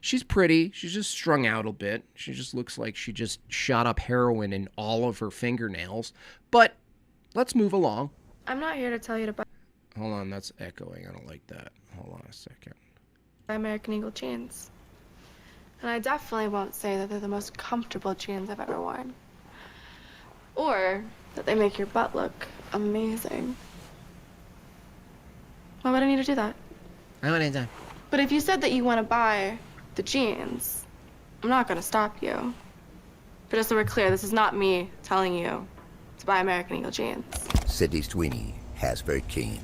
She's pretty. She's just strung out a bit. She just looks like she just shot up heroin in all of her fingernails. But let's move along. I'm not here to tell you to buy Hold on, that's echoing. I don't like that. Hold on a second. American Eagle jeans. And I definitely won't say that they're the most comfortable jeans I've ever worn. Or that they make your butt look amazing. Why would I need to do that? I want it done. But if you said that you want to buy the jeans, I'm not going to stop you. But just so we're clear, this is not me telling you to buy American Eagle jeans. Sydney Sweeney, Hasbro King.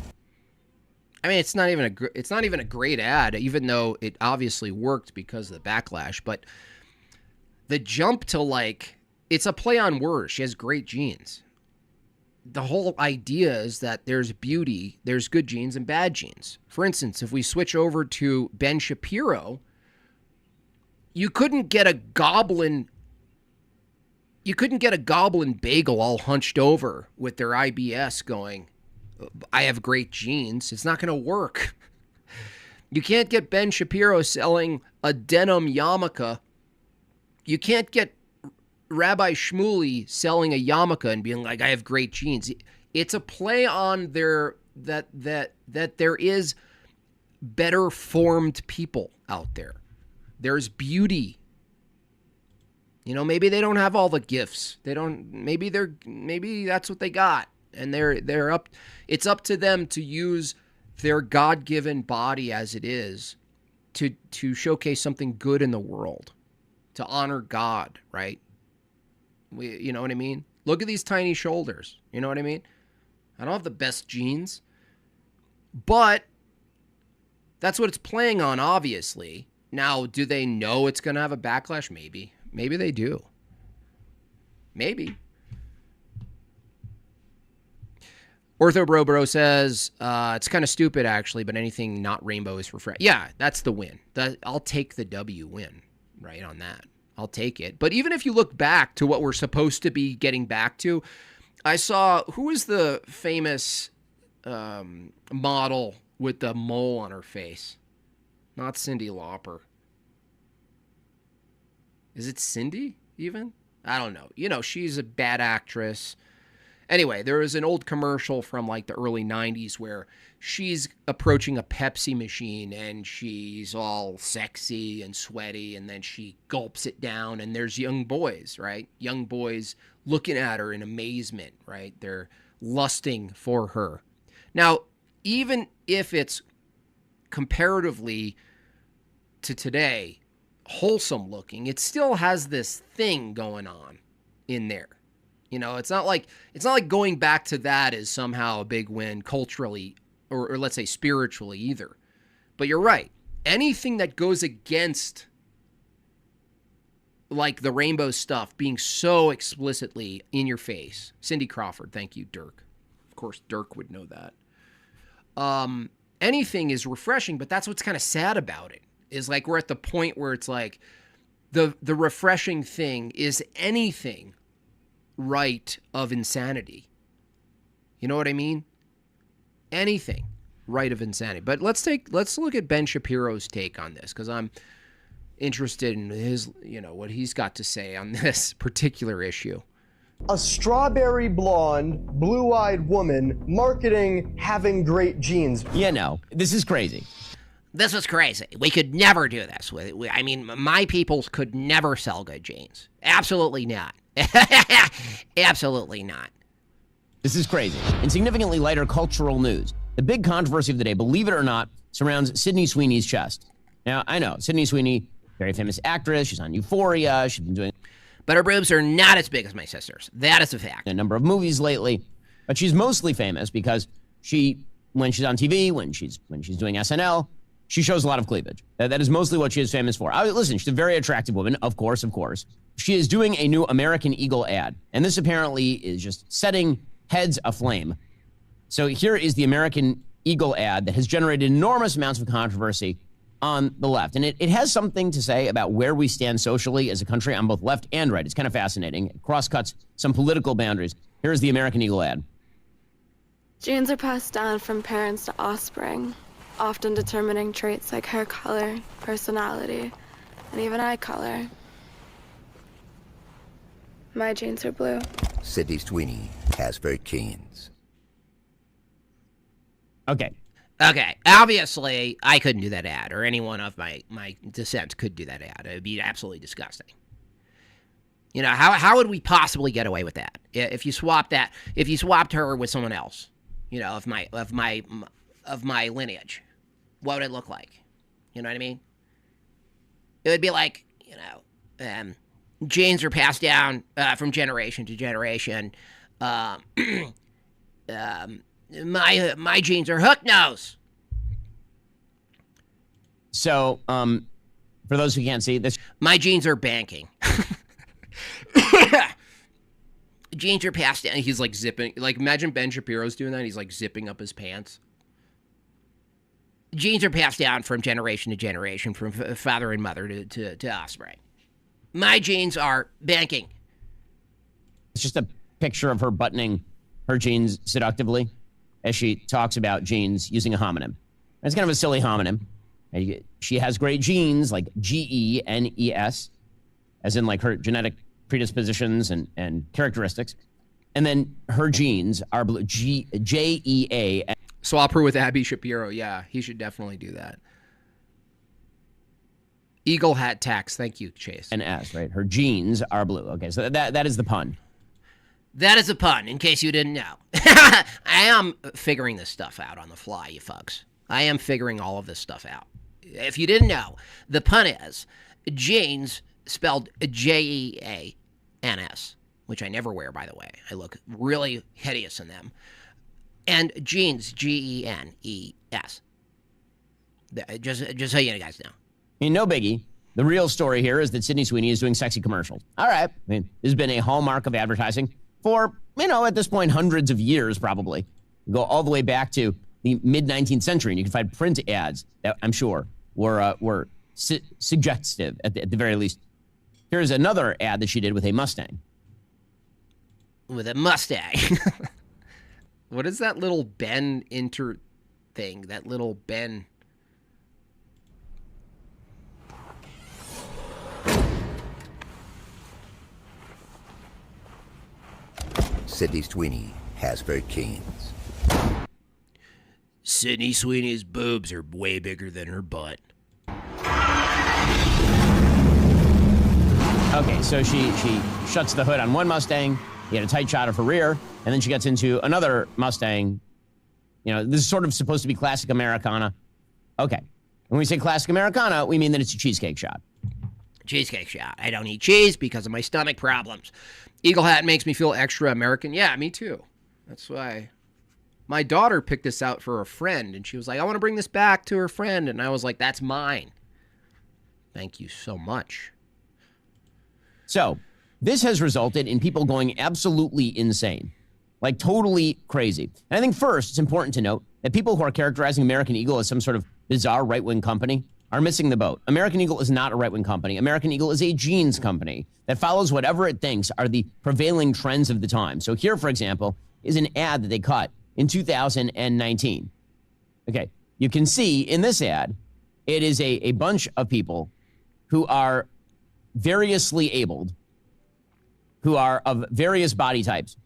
I mean, it's not even a great ad, even though it obviously worked because of the backlash. But the jump to, like, it's a play on words. She has great jeans. The whole idea is that there's beauty, there's good jeans and bad jeans. For instance, if we switch over to Ben Shapiro, you couldn't get a goblin bagel all hunched over with their IBS going, I have great jeans. It's not going to work. You can't get Ben Shapiro selling a denim yarmulke. You can't get Rabbi Shmuley selling a yarmulke and being like, I have great jeans. It's a play on that there is better formed people out there. There's beauty. You know, maybe they don't have all the gifts. Maybe that's what they got. And they're up. It's up to them to use their God-given body as it is to showcase something good in the world, to honor God, right? You know what I mean? Look at these tiny shoulders. You know what I mean? I don't have the best genes, but that's what it's playing on, obviously. Now, do they know it's going to have a backlash? Maybe. Maybe they do. Maybe. Ortho Bro says, it's kind of stupid, actually, but anything not rainbow is for free. Yeah, that's the win. I'll take the W win, right, on that. I'll take it. But even if you look back to what we're supposed to be getting back to, I saw, who is the famous model with the mole on her face? Not Cyndi Lauper. Is it Cindy, even? I don't know. You know, she's a bad actress. Anyway, there was an old commercial from like the early 90s where she's approaching a Pepsi machine and she's all sexy and sweaty, and then she gulps it down, and there's young boys, right? Young boys looking at her in amazement, right? They're lusting for her. Now, even if it's comparatively to today wholesome looking, it still has this thing going on in there. You know, it's not like going back to that is somehow a big win culturally or let's say spiritually either. But you're right. Anything that goes against like the rainbow stuff being so explicitly in your face. Cindy Crawford, thank you, Dirk. Of course, Dirk would know that. Anything is refreshing, but that's what's kind of sad about it. Is like we're at the point where it's like the refreshing thing is anything right of insanity. You know what I mean? Anything right of insanity. But let's look at Ben Shapiro's take on this, because I'm interested in his, you know, what he's got to say on this particular issue. A strawberry blonde, blue-eyed woman marketing having great jeans. Yeah, no, this is crazy. This is crazy. We could never do this. I mean, my peoples could never sell good jeans. Absolutely not. Absolutely not. This is crazy. In significantly lighter cultural news, the big controversy of the day, believe it or not, surrounds Sydney Sweeney's chest. Now, I know, Sydney Sweeney, very famous actress. She's on Euphoria. She's been doing... But her boobs are not as big as my sister's. That is a fact. A number of movies lately. But she's mostly famous because when she's on TV, when she's doing SNL, she shows a lot of cleavage. That is mostly what she is famous for. Listen, she's a very attractive woman, of course. She is doing a new American Eagle ad, and this apparently is just setting heads aflame. So here is the American Eagle ad that has generated enormous amounts of controversy on the left. And it has something to say about where we stand socially as a country on both left and right. It's kind of fascinating. It cross-cuts some political boundaries. Here's the American Eagle ad. Genes are passed down from parents to offspring, often determining traits like hair color, personality, and even eye color. My jeans are blue. Sydney Sweeney has very keens. Okay. Okay, obviously, I couldn't do that ad, or anyone of my descent could do that ad. It would be absolutely disgusting. You know, how would we possibly get away with that? If you swapped her with someone else, you know, of my lineage, what would it look like? You know what I mean? It would be like, you know, genes are passed down from generation to generation. My jeans are hook nose. So, for those who can't see this, my jeans are banking. Jeans are passed down. He's like zipping. Like, imagine Ben Shapiro's doing that. He's like zipping up his pants. Jeans are passed down from generation to generation, from father and mother to offspring. My jeans are banking. it's just a picture of her buttoning her jeans seductively as she talks about jeans using a homonym. It's kind of a silly homonym. She has great genes, like Genes, as in like her genetic predispositions and characteristics. And then her genes are blue, Jea. Swap her with Abby Shapiro. Yeah, he should definitely do that. Eagle hat tax. Thank you, Chase. And S, right? Her genes are blue. Okay, so that is the pun. That is a pun, in case you didn't know. I am figuring this stuff out on the fly, you fucks. I am figuring all of this stuff out. If you didn't know, the pun is jeans spelled Jeans, which I never wear, by the way. I look really hideous in them. And jeans, Genes. Just so you guys know. I mean, no biggie. The real story here is that Sydney Sweeney is doing sexy commercials. All right. I mean, this has been a hallmark of advertising for, at this point, hundreds of years, probably. Go all the way back to the mid-19th century, and you can find print ads that I'm sure were suggestive at the very least. Here's another ad that she did with a Mustang. With a Mustang. What is that little Ben thing? That little Ben... Sydney Sweeney has very keens. Sydney Sweeney's boobs are way bigger than her butt. Okay, so she shuts the hood on one Mustang. He had a tight shot of her rear, and then she gets into another Mustang. This is sort of supposed to be classic Americana. Okay, when we say classic Americana, we mean that it's a cheesecake shot. Cheesecake shot. I don't eat cheese because of my stomach problems. Eagle hat makes me feel extra American. Yeah, me too. That's why. My daughter picked this out for a friend, and she was like, I want to bring this back to her friend. And I was like, that's mine. Thank you so much. So, this has resulted in people going absolutely insane. Like, totally crazy. And I think first, it's important to note that people who are characterizing American Eagle as some sort of bizarre right-wing company are missing the boat. American Eagle is not a right-wing company. American Eagle is a jeans company that follows whatever it thinks are the prevailing trends of the time. So here, for example, is an ad that they cut in 2019. Okay, you can see in this ad, it is a bunch of people who are variously abled, who are of various body types.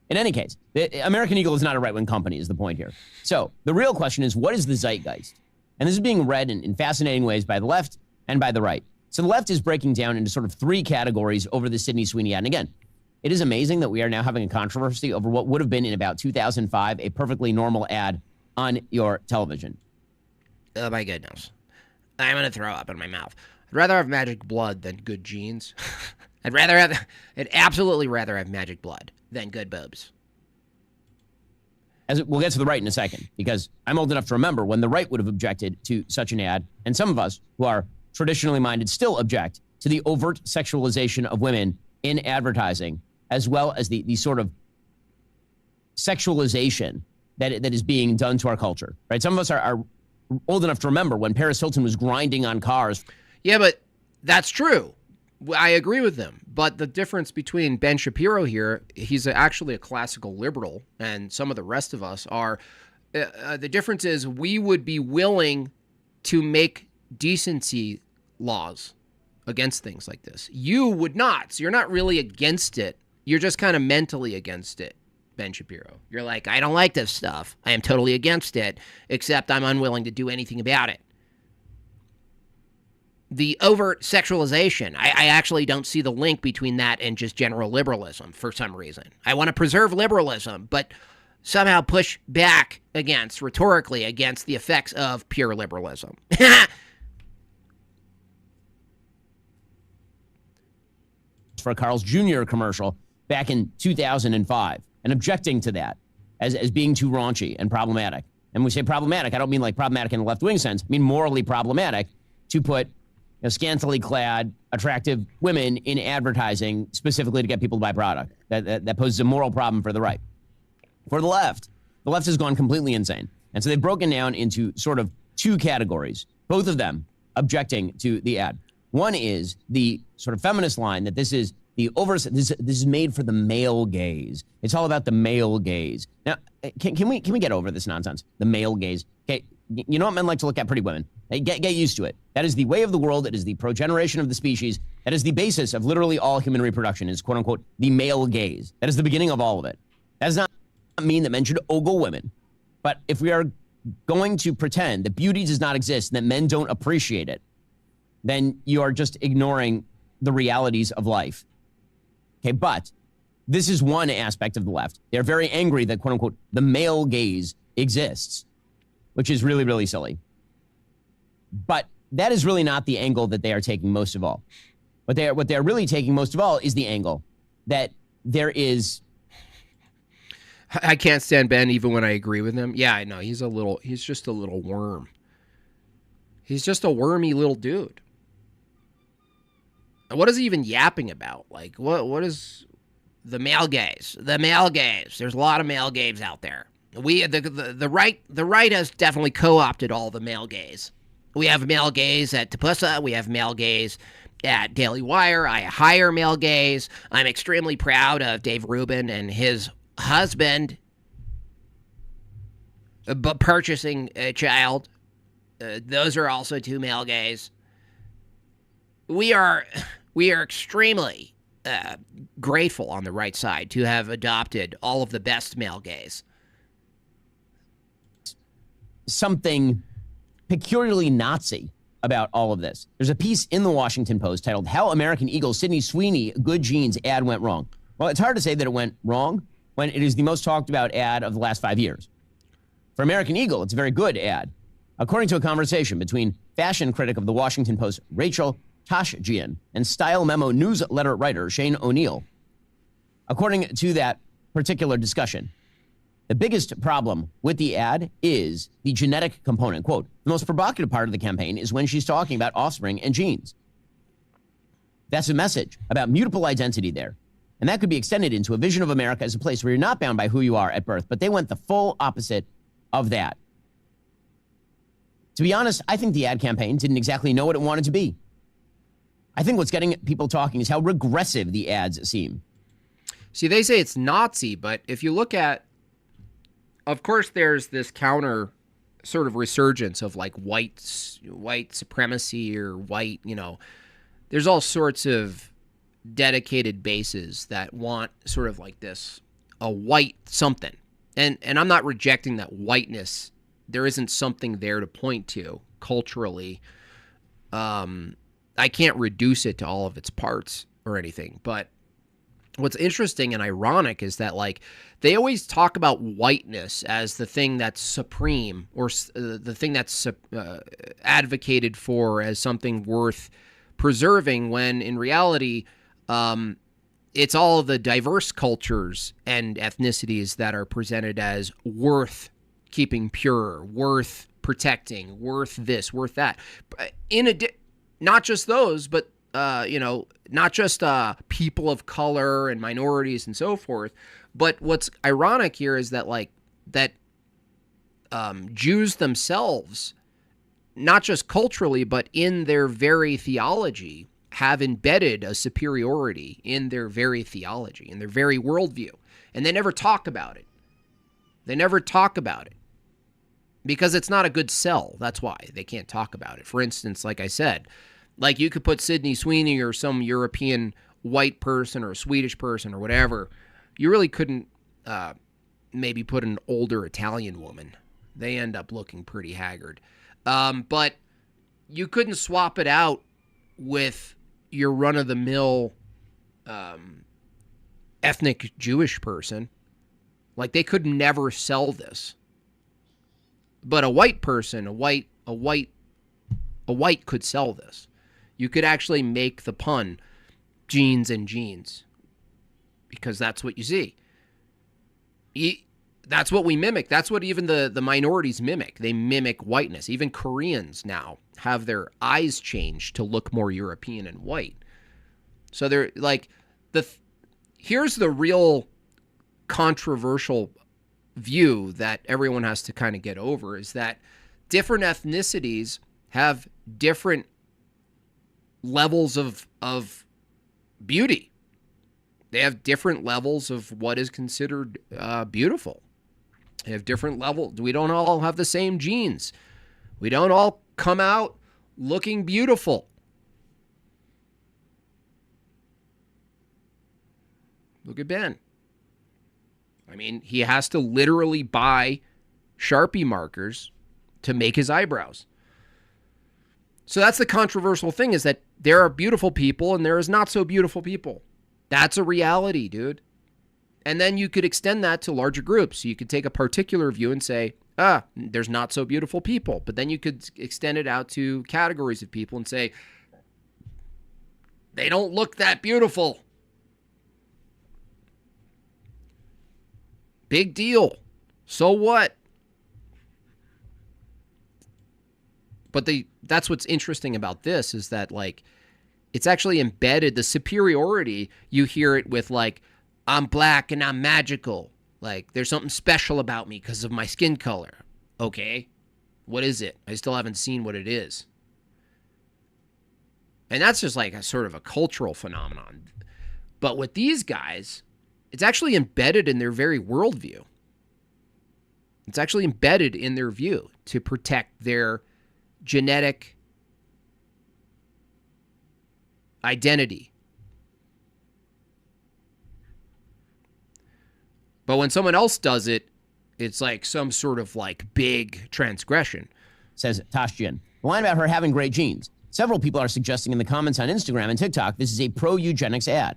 In any case, American Eagle is not a right-wing company is the point here. So the real question is, what is the zeitgeist? And this is being read in fascinating ways by the left and by the right. So the left is breaking down into sort of three categories over the Sydney Sweeney ad. And again, it is amazing that we are now having a controversy over what would have been in about 2005 a perfectly normal ad on your television. Oh, my goodness. I'm going to throw up in my mouth. I'd rather have magic blood than good genes. I'd absolutely rather have magic blood than good boobs. We'll get to the right in a second, because I'm old enough to remember when the right would have objected to such an ad, and some of us who are traditionally minded still object to the overt sexualization of women in advertising, as well as the sort of sexualization that is being done to our culture, right? Some of us are old enough to remember when Paris Hilton was grinding on cars. Yeah, but that's true. I agree with them. But the difference between Ben Shapiro here, he's actually a classical liberal, and some of the rest of us are. The difference is we would be willing to make decency laws against things like this. You would not. So you're not really against it. You're just kind of mentally against it, Ben Shapiro. You're like, I don't like this stuff. I am totally against it, except I'm unwilling to do anything about it. The overt sexualization, I actually don't see the link between that and just general liberalism for some reason. I want to preserve liberalism, but somehow push back against, rhetorically, against the effects of pure liberalism. For a Carl's Jr. commercial back in 2005 and objecting to that as being too raunchy and problematic. And when we say problematic, I don't mean like problematic in the left-wing sense. I mean morally problematic to put scantily clad, attractive women in advertising specifically to get people to buy product. That poses a moral problem for the right. For the left has gone completely insane. And so they've broken down into sort of two categories, both of them objecting to the ad. One is the sort of feminist line that this is made for the male gaze. It's all about the male gaze. Now, can we get over this nonsense? The male gaze. Okay, you know what men like to look at? Pretty women. Hey, get used to it. That is the way of the world. It is the progeneration of the species. That is the basis of literally all human reproduction is, quote unquote, the male gaze. That is the beginning of all of it. That does not mean that men should ogle women. But if we are going to pretend that beauty does not exist and that men don't appreciate it, then you are just ignoring the realities of life. Okay, but this is one aspect of the left. They're very angry that, quote unquote, the male gaze exists, which is really, really silly. But that is really not the angle that they are taking most of all. What they're really taking most of all is the angle that there is. I can't stand Ben even when I agree with him. Yeah, I know. He's just a little worm. He's just a wormy little dude. What is he even yapping about? Like, what is the male gaze? The male gaze. There's a lot of male gaze out there. The right has definitely co-opted all the male gaze. We have male gaze at Tapussa. We have male gaze at Daily Wire. I hire male gaze. I'm extremely proud of Dave Rubin and his husband purchasing a child. Those are also two male gaze. We are extremely grateful on the right side to have adopted all of the best male gaze. Something peculiarly Nazi about all of this. There's a piece in the Washington Post titled "How American Eagle Sydney Sweeney Good Genes Ad Went Wrong." Well, it's hard to say that it went wrong when it is the most talked about ad of the last 5 years. For American Eagle, it's a very good ad. According to a conversation between fashion critic of the Washington Post, Rachel Tashjian, and Style Memo newsletter writer Shane O'Neill. According to that particular discussion, the biggest problem with the ad is the genetic component. Quote, the most provocative part of the campaign is when she's talking about offspring and genes. That's a message about mutable identity there. And that could be extended into a vision of America as a place where you're not bound by who you are at birth. But they went the full opposite of that. To be honest, I think the ad campaign didn't exactly know what it wanted to be. I think what's getting people talking is how regressive the ads seem. See, they say it's Nazi, but if you look at, of course, there's this counter sort of resurgence of like white supremacy or white, there's all sorts of dedicated bases that want sort of like this, a white something. And I'm not rejecting that whiteness. There isn't something there to point to culturally. I can't reduce it to all of its parts or anything. But what's interesting and ironic is that, like, they always talk about whiteness as the thing that's supreme or the thing that's advocated for as something worth preserving, when in reality, it's all of the diverse cultures and ethnicities that are presented as worth keeping pure, worth protecting, worth this, worth that. Not just those, but not just people of color and minorities and so forth. But what's ironic here is that Jews themselves, not just culturally, but in their very theology, have embedded a superiority in their very theology, in their very worldview. And they never talk about it. They never talk about it because it's not a good sell. That's why they can't talk about it. For instance, like I said, Like you could put Sydney Sweeney or some European white person or a Swedish person or whatever. You really couldn't maybe put an older Italian woman. They end up looking pretty haggard. But you couldn't swap it out with your run-of-the-mill ethnic Jewish person. Like they could never sell this. But a white person, a white could sell this. You could actually make the pun jeans and jeans because that's what you see. That's what we mimic. That's what even the minorities mimic. They mimic whiteness. Even Koreans now have their eyes changed to look more European and white. So they're like here's the real controversial view that everyone has to kind of get over is that different ethnicities have different levels of beauty. They have different levels of what is considered beautiful. They have different levels. We don't all have the same genes. We don't all come out looking beautiful. Look at Ben. I mean, he has to literally buy Sharpie markers to make his eyebrows. So that's the controversial thing, is that there are beautiful people and there is not so beautiful people. That's a reality, dude. And then you could extend that to larger groups. So you could take a particular view and say, there's not so beautiful people. But then you could extend it out to categories of people and say, they don't look that beautiful. Big deal. So what? But that's what's interesting about this is that, like, it's actually embedded. The superiority, you hear it with, like, I'm black and I'm magical. Like, there's something special about me because of my skin color. Okay. What is it? I still haven't seen what it is. And that's just like a sort of a cultural phenomenon. But with these guys, it's actually embedded in their very worldview. It's actually embedded in their view to protect their genetic identity. But when someone else does it, it's like some sort of like big transgression. Says Tashjian. The line about her having great genes. Several people are suggesting in the comments on Instagram and TikTok this is a pro-eugenics ad.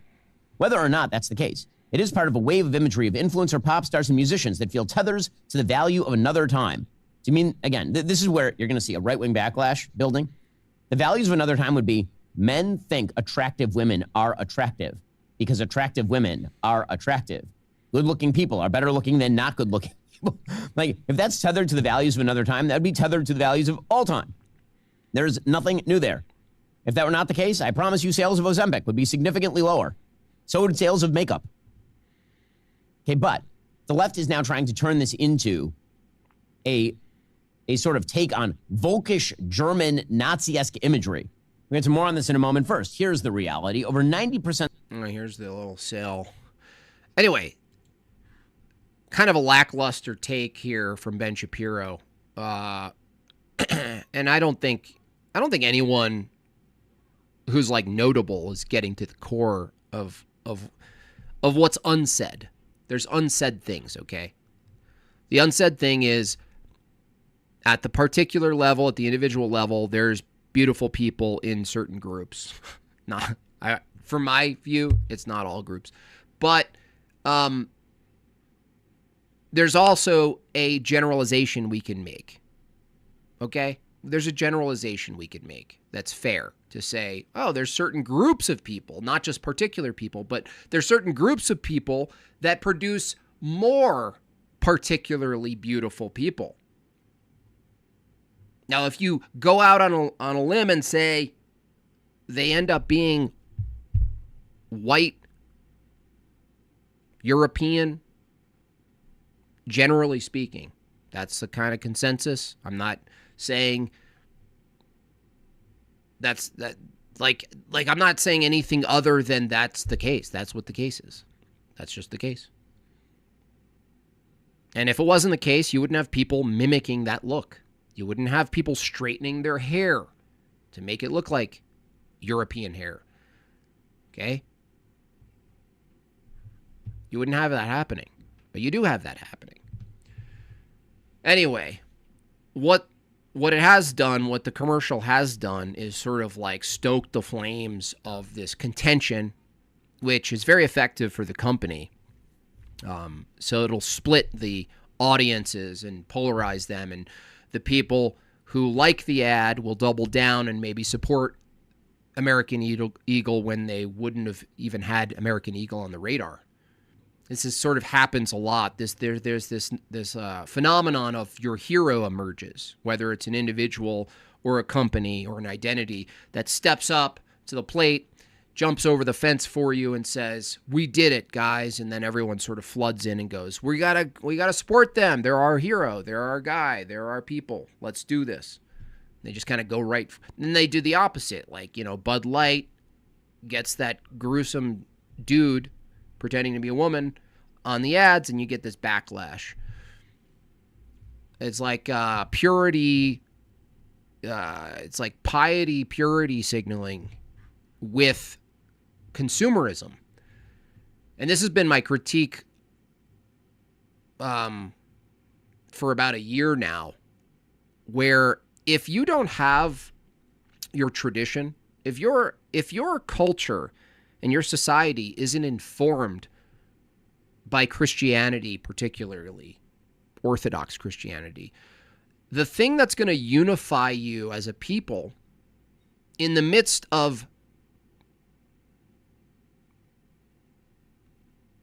Whether or not that's the case, it is part of a wave of imagery of influencer pop stars and musicians that feel tethers to the value of another time. Do you mean, again, this is where you're going to see a right-wing backlash building? The values of another time would be men think attractive women are attractive because attractive women are attractive. Good-looking people are better looking than not good-looking people. Like, if that's tethered to the values of another time, that would be tethered to the values of all time. There's nothing new there. If that were not the case, I promise you sales of Ozempic would be significantly lower. So would sales of makeup. Okay, but the left is now trying to turn this into a sort of take on Volkish German Nazi-esque imagery. We'll get to more on this in a moment. First, here's the reality. Over 90%... Here's the little sale. Anyway, kind of a lackluster take here from Ben Shapiro. And I don't think anyone who's like notable is getting to the core of what's unsaid. There's unsaid things, okay? The unsaid thing is at the particular level, at the individual level, there's beautiful people in certain groups. From my view, it's not all groups. But there's also a generalization we can make. Okay? There's a generalization we can make that's fair to say, oh, there's certain groups of people, not just particular people, but there's certain groups of people that produce more particularly beautiful people. Now, if you go out on a limb and say they end up being white, European, generally speaking, that's the kind of consensus. I'm not saying I'm not saying anything other than that's the case. That's what the case is. That's just the case. And if it wasn't the case, you wouldn't have people mimicking that look. You wouldn't have people straightening their hair to make it look like European hair. Okay? You wouldn't have that happening. But you do have that happening. Anyway, what it has done, what the commercial has done, is sort of like stoke the flames of this contention, which is very effective for the company. So it'll split the audiences and polarize them, and the people who like the ad will double down and maybe support American Eagle when they wouldn't have even had American Eagle on the radar. This is sort of happens a lot. There's this phenomenon of your hero emerges, whether it's an individual or a company or an identity that steps up to the plate, jumps over the fence for you and says, "We did it, guys," and then everyone sort of floods in and goes, "We gotta support them. They're our hero. They're our guy. They're our people. Let's do this." They just kind of go right. Then they do the opposite. Like, Bud Light gets that gruesome dude pretending to be a woman on the ads, and you get this backlash. It's like purity. It's like piety, purity signaling with consumerism. And this has been my critique for about a year now, where if you don't have your tradition, if your culture and your society isn't informed by Christianity, particularly Orthodox Christianity, the thing that's going to unify you as a people in the midst of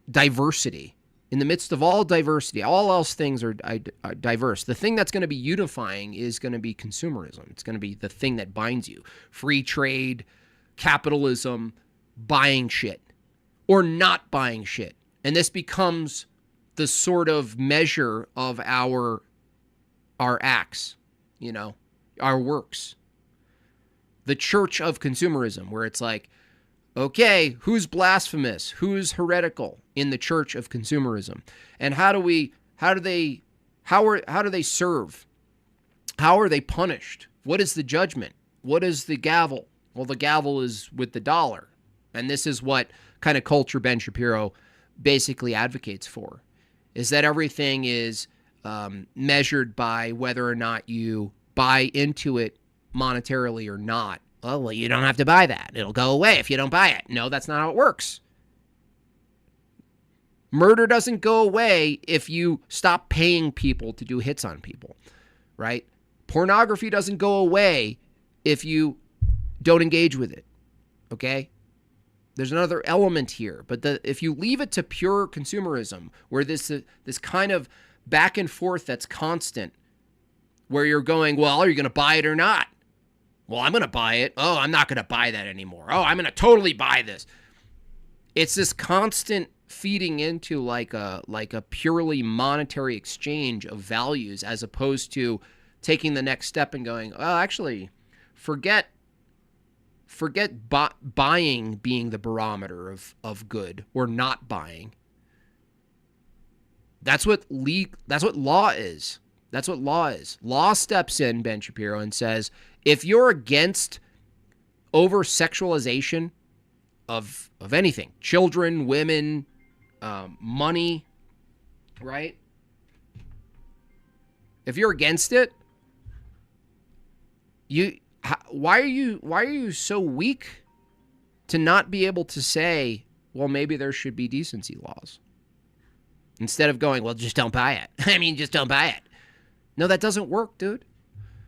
diversity, in the midst of all diversity, all else things are diverse. The thing that's going to be unifying is going to be consumerism. It's going to be the thing that binds you. Free trade, capitalism, buying shit, or not buying shit. And this becomes the sort of measure of our acts, our works. The church of consumerism, where it's like, okay, who's blasphemous? Who's heretical in the church of consumerism? And how do they serve? How are they punished? What is the judgment? What is the gavel? Well, the gavel is with the dollar. And this is what kind of culture Ben Shapiro basically advocates for, is that everything is measured by whether or not you buy into it monetarily or not. Oh, well, you don't have to buy that. It'll go away if you don't buy it. No, that's not how it works. Murder doesn't go away if you stop paying people to do hits on people, right? Pornography doesn't go away if you don't engage with it, okay? There's another element here, but if you leave it to pure consumerism, where this kind of back and forth that's constant, where you're going, well, are you going to buy it or not? Well, I'm going to buy it. Oh, I'm not going to buy that anymore. Oh, I'm going to totally buy this. It's this constant feeding into like a purely monetary exchange of values, as opposed to taking the next step and going, oh, actually, forget buying being the barometer of good or not buying. That's what law is. That's what law is. Law steps in, Ben Shapiro, and says, if you're against over-sexualization of anything, children, women, money, right? If you're against it, why are you so weak to not be able to say, well, maybe there should be decency laws? Instead of going, well, just don't buy it. I mean, just don't buy it. No, that doesn't work, dude.